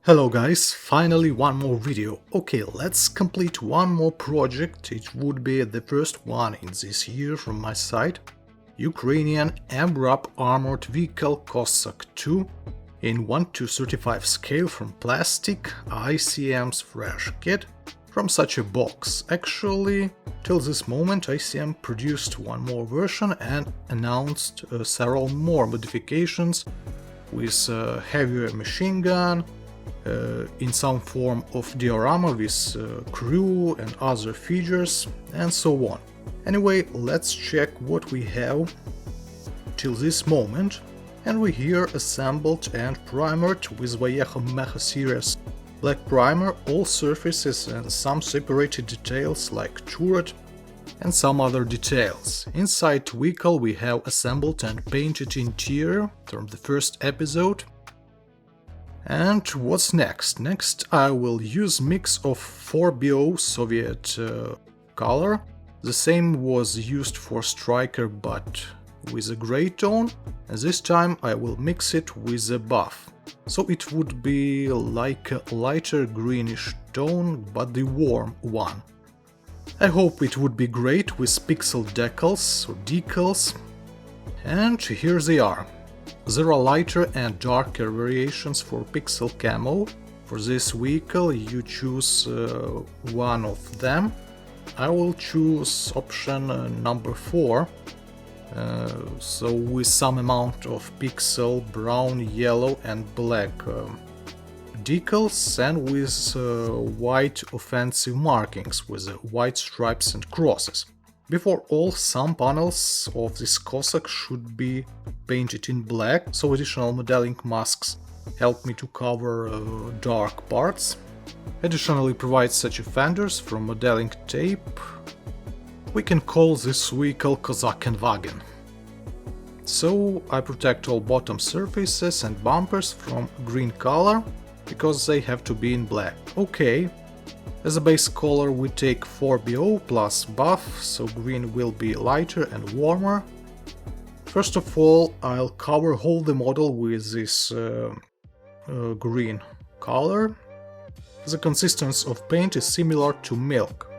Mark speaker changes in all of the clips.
Speaker 1: Hello guys, finally one more video. Okay, let's complete one more project. It would be the first one in this year from my side. Ukrainian MRAP armored vehicle Cossack-2 in 1:35 scale from plastic, ICM's fresh kit from such a box. Actually, till this moment ICM produced one more version and announced several more modifications with a heavier machine gun, in some form of diorama with crew and other features and so on. Anyway, let's check what we have till this moment, and we here assembled and primered with Vallejo Mecha series black primer all surfaces and some separated details like turret and some other details. Inside vehicle we have assembled and painted interior from the first episode. And what's next? Next I will use mix of 4BO Soviet color. The same was used for Stryker but with a grey tone, and this time I will mix it with a buff. So it would be like a lighter greenish tone but the warm one. I hope it would be great with pixel decals or decals. And here they are. There are lighter and darker variations for pixel camo. For this vehicle you choose one of them. I will choose option number 4. So with some amount of pixel brown, yellow and black decals and with white offensive markings with white stripes and crosses. Before all, some panels of this Cossack should be painted in black, so additional modeling masks help me to cover dark parts. Additionally provide such fenders from modeling tape. We can call this vehicle Cossack and wagon. So I protect all bottom surfaces and bumpers from green color, because they have to be in black. Okay. As a base color we take 4BO plus buff, so green will be lighter and warmer. First of all, I'll cover whole the model with this green color. The consistency of paint is similar to milk.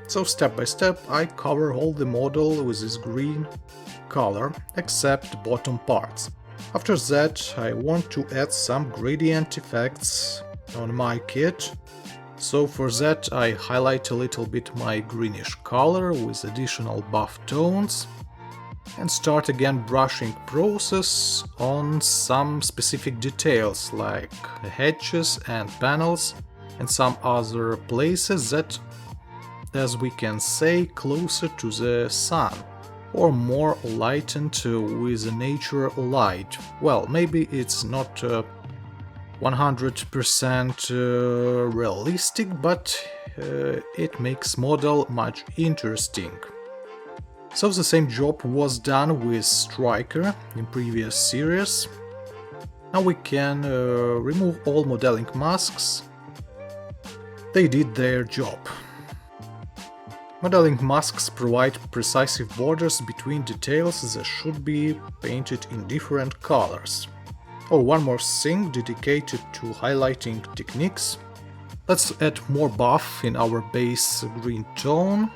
Speaker 1: So step by step I cover whole the model with this green color, except bottom parts. After that I want to add some gradient effects on my kit. So for that I highlight a little bit my greenish color with additional buff tones and start again brushing process on some specific details like hatches and panels and some other places that, as we can say, closer to the sun or more lightened with the nature light. Well, maybe it's not 100% realistic, but it makes model much interesting. So the same job was done with Stryker in previous series. Now we can remove all modeling masks. They did their job. Modeling masks provide precise borders between details that should be painted in different colors. Oh, one more thing dedicated to highlighting techniques. Let's add more buff in our base green tone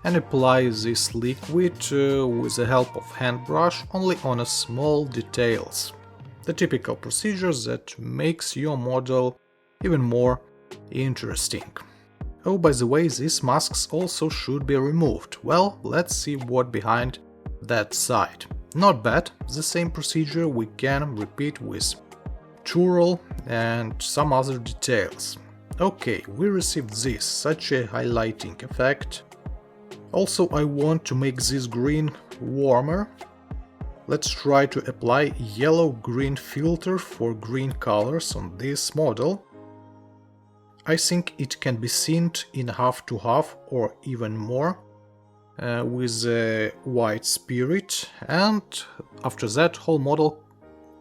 Speaker 1: and apply this liquid with the help of hand brush only on a small details. The typical procedure that makes your model even more interesting. Oh, by the way, these masks also should be removed. Well, let's see what behind that side. Not bad, the same procedure we can repeat with Chevrolett and some other details. Okay, we received this, such a highlighting effect. Also I want to make this green warmer. Let's try to apply yellow-green filter for green colors on this model. I think it can be synced in half to half or even more. With a white spirit, and after that whole model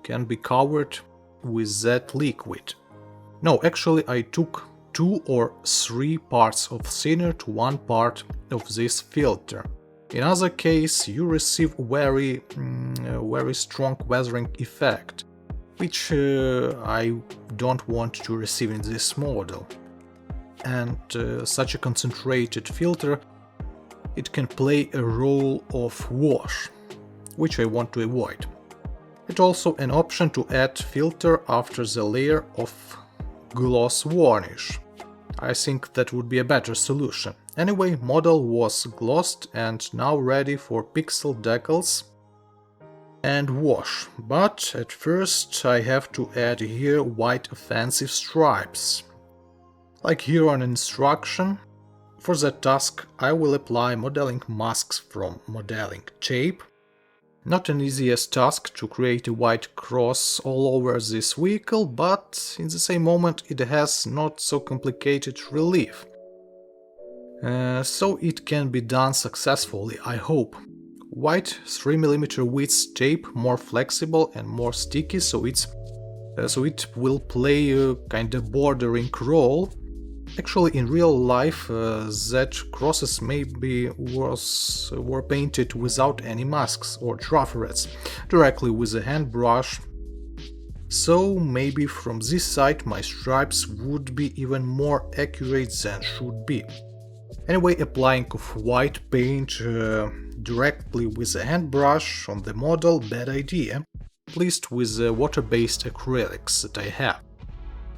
Speaker 1: can be covered with that liquid. No, actually I took 2 or 3 parts of thinner to 1 part of this filter. In other case you receive very strong weathering effect. which I don't want to receive in this model. And such a concentrated filter, it can play a role of wash, which I want to avoid. It's also an option to add filter after the layer of gloss varnish. I think that would be a better solution. Anyway, model was glossed and now ready for pixel decals and wash, but at first I have to add here white offensive stripes. Like here on instruction. For that task I will apply modeling masks from modeling tape. Not an easiest task to create a white cross all over this vehicle, but in the same moment it has not so complicated relief. So it can be done successfully, I hope. White 3mm width tape, more flexible and more sticky, so it will play a kind of bordering role. Actually, in real life, that crosses maybe were painted without any masks or traferettes, directly with a hand brush. So maybe from this side my stripes would be even more accurate than should be. Anyway, applying of white paint directly with a hand brush on the model, bad idea, at least with the water-based acrylics that I have.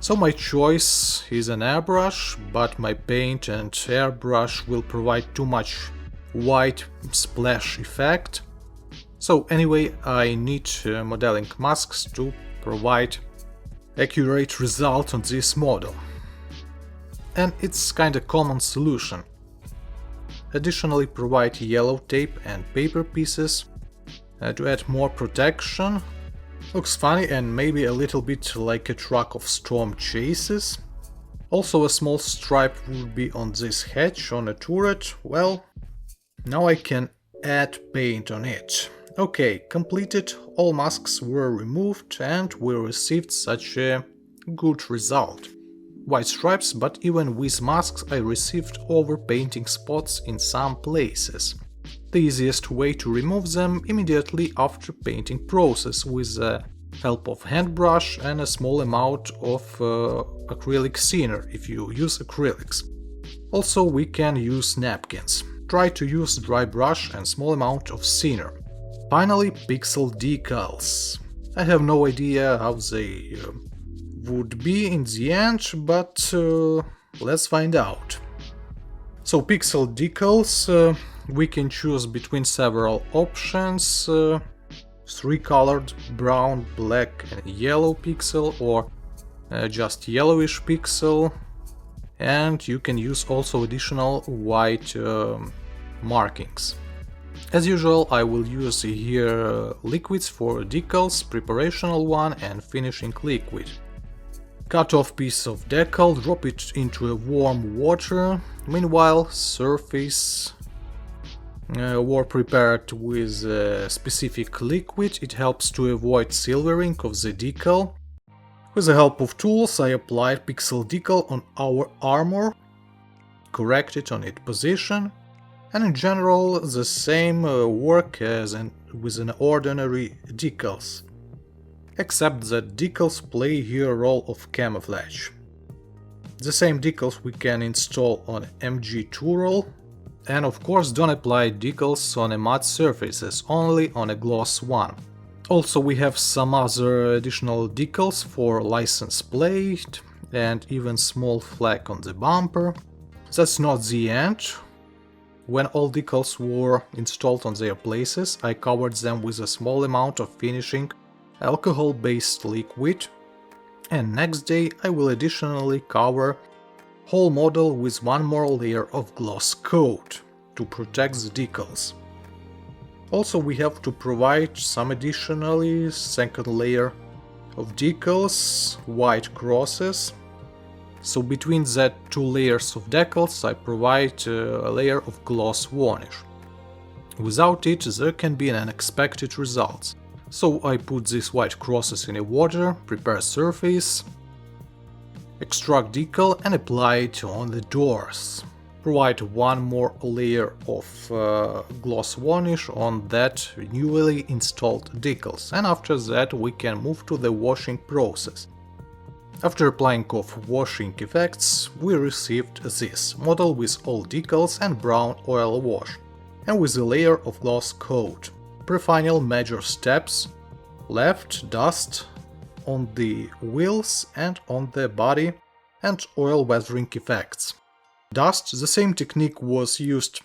Speaker 1: So my choice is an airbrush, but my paint and airbrush will provide too much white splash effect. So anyway, I need modeling masks to provide accurate result on this model. And it's kinda common solution. Additionally, provide yellow tape and paper pieces to add more protection. Looks funny and maybe a little bit like a truck of storm chases. Also a small stripe would be on this hatch on a turret. Well, now I can add paint on it. Okay, completed, all masks were removed and we received such a good result. White stripes, but even with masks I received overpainting spots in some places. The easiest way to remove them immediately after painting process with the help of hand brush and a small amount of acrylic thinner if you use acrylics. Also we can use napkins. Try to use dry brush and small amount of thinner. Finally, pixel decals. I have no idea how they would be in the end, but let's find out. So pixel decals, we can choose between several options, 3-colored, brown, black and yellow pixel, or just yellowish pixel, and you can use also additional white markings. As usual, I will use here liquids for decals, preparational one and finishing liquid. Cut off piece of decal, drop it into a warm water. Meanwhile, surface were prepared with a specific liquid. It helps to avoid silvering of the decal. With the help of tools, I applied pixel decal on our armor, corrected on its position, and in general the same work as with an ordinary decals. Except that decals play here a role of camouflage. The same decals we can install on MG Tooral, and of course don't apply decals on a matte surfaces, only on a gloss one. Also we have some other additional decals for license plate and even small flag on the bumper. That's not the end. When all decals were installed on their places, I covered them with a small amount of finishing alcohol-based liquid, and next day I will additionally cover whole model with one more layer of gloss coat to protect the decals. Also we have to provide some additionally second layer of decals, white crosses. So between that two layers of decals I provide a layer of gloss varnish. Without it there can be an unexpected results. So I put these white crosses in a water, prepare surface, extract decal and apply it on the doors. provide one more layer of gloss varnish on that newly installed decals, and after that we can move to the washing process. After applying off washing effects, we received this model with all decals and brown oil wash, and with a layer of gloss coat. Pre-final major steps: left dust on the wheels and on the body, and oil weathering effects. Dust, the same technique was used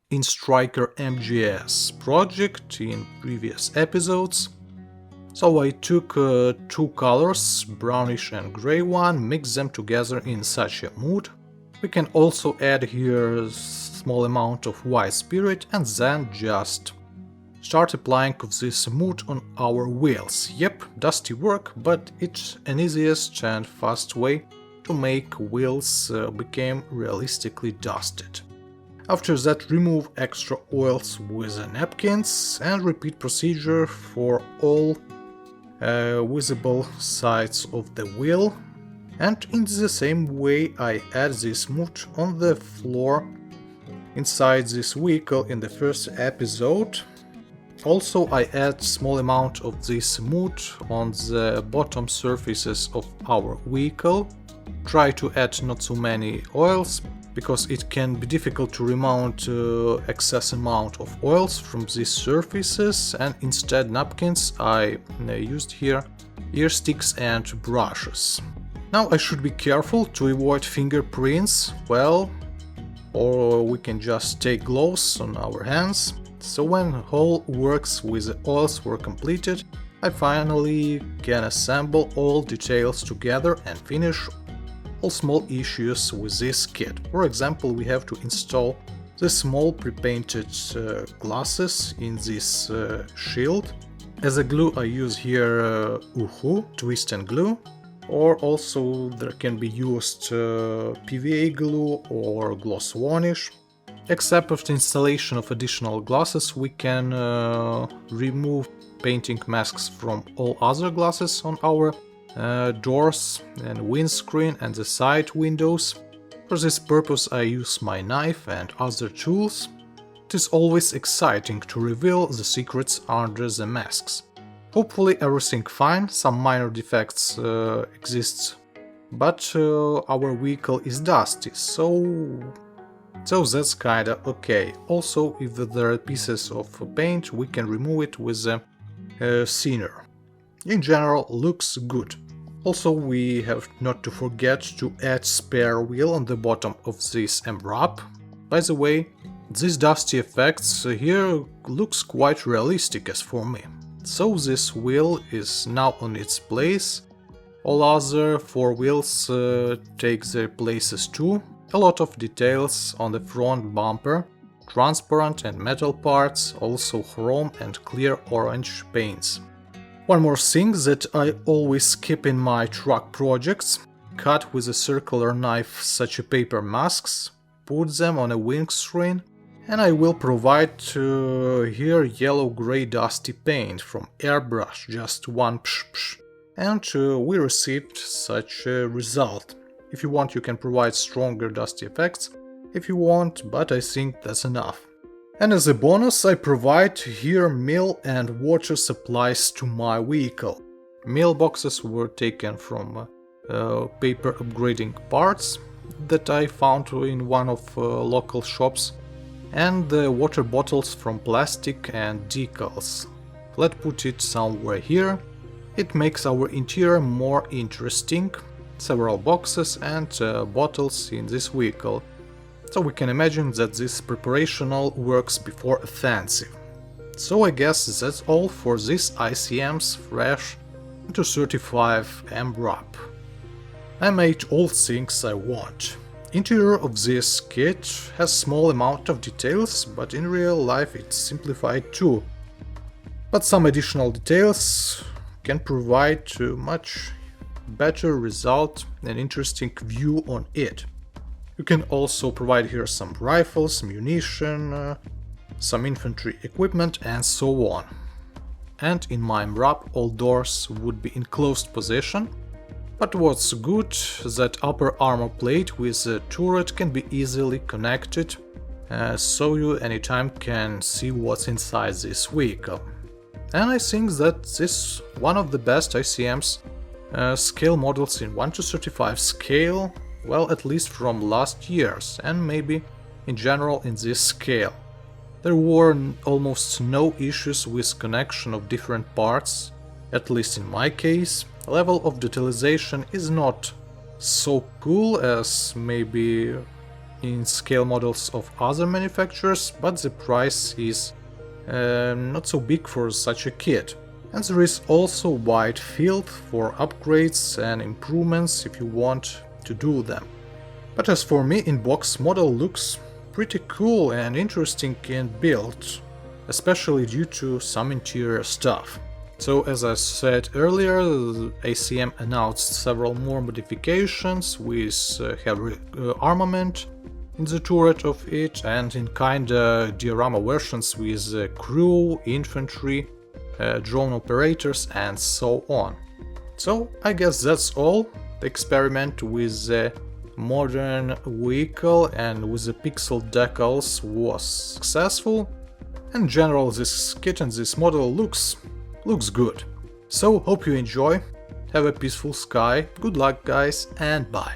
Speaker 1: in Stryker MGS project in previous episodes. So I took two colors, brownish and grey one, mixed them together in such a mood. We can also add here a small amount of white spirit and then just start applying of this mood on our wheels. Yep, dusty work, but it's an easiest and fast way to make wheels become realistically dusted. After that, remove extra oils with napkins and repeat procedure for all visible sides of the wheel, and in the same way I add this mood on the floor inside this vehicle in the first episode. Also I add small amount of this mood on the bottom surfaces of our vehicle. Try to add not so many oils, because it can be difficult to remove excess amount of oils from these surfaces, and instead napkins I used here ear sticks and brushes. Now I should be careful to avoid fingerprints, well, or we can just take gloves on our hands. So when whole works with the oils were completed, I finally can assemble all details together and finish all small issues with this kit. For example, we have to install the small pre-painted glasses in this shield. As a glue I use here Uhu twist and glue, or also there can be used PVA glue or gloss varnish. Except after installation of additional glasses, we can remove painting masks from all other glasses on our doors and windscreen and the side windows. For this purpose I use my knife and other tools. It is always exciting to reveal the secrets under the masks. Hopefully everything fine, some minor defects exist, but our vehicle is dusty, so that's kinda okay. Also, if there are pieces of paint, we can remove it with the thinner. In general, looks good. Also, we have not to forget to add spare wheel on the bottom of this MRAP. By the way, these dusty effects here looks quite realistic as for me. So this wheel is now on its place. All other four wheels take their places too. A lot of details on the front bumper, transparent and metal parts, also chrome and clear orange paints. One more thing that I always keep in my truck projects: cut with a circular knife such a paper masks, put them on a windscreen, and I will provide here yellow-grey dusty paint from airbrush, just one psh, and we received such a result. If you want, you can provide stronger dusty effects if you want, but I think that's enough. And as a bonus, I provide here meal and water supplies to my vehicle. Meal boxes were taken from paper upgrading parts that I found in one of local shops, and the water bottles from plastic and decals. Let's put it somewhere here. It makes our interior more interesting. Several boxes and bottles in this vehicle. So we can imagine that this preparational works before offensive. So I guess that's all for this ICM's fresh 235 MRAP. I made all things I want. Interior of this kit has small amount of details, but in real life it's simplified too. But some additional details can provide a much better result and interesting view on it. You can also provide here some rifles, munition, some infantry equipment and so on. And in my MRAP all doors would be in closed position. But what's good, that upper armor plate with the turret can be easily connected, so you anytime can see what's inside this vehicle. And I think that this is one of the best ICM's scale models in 1:35 scale, well, at least from last years, and maybe in general in this scale. There were almost no issues with connection of different parts, at least in my case. Level of detailization is not so cool as maybe in scale models of other manufacturers, but the price is not so big for such a kit. And there is also wide field for upgrades and improvements if you want to do them. But as for me, in-box model looks pretty cool and interesting in build, especially due to some interior stuff. So as I said earlier, ICM announced several more modifications with heavy armament in the turret of it and in kinda diorama versions with crew, infantry, drone operators and so on. So I guess that's all. The experiment with the modern vehicle and with the pixel decals was successful. In general, this kit and this model looks good. So hope you enjoy, have a peaceful sky, good luck guys, and bye.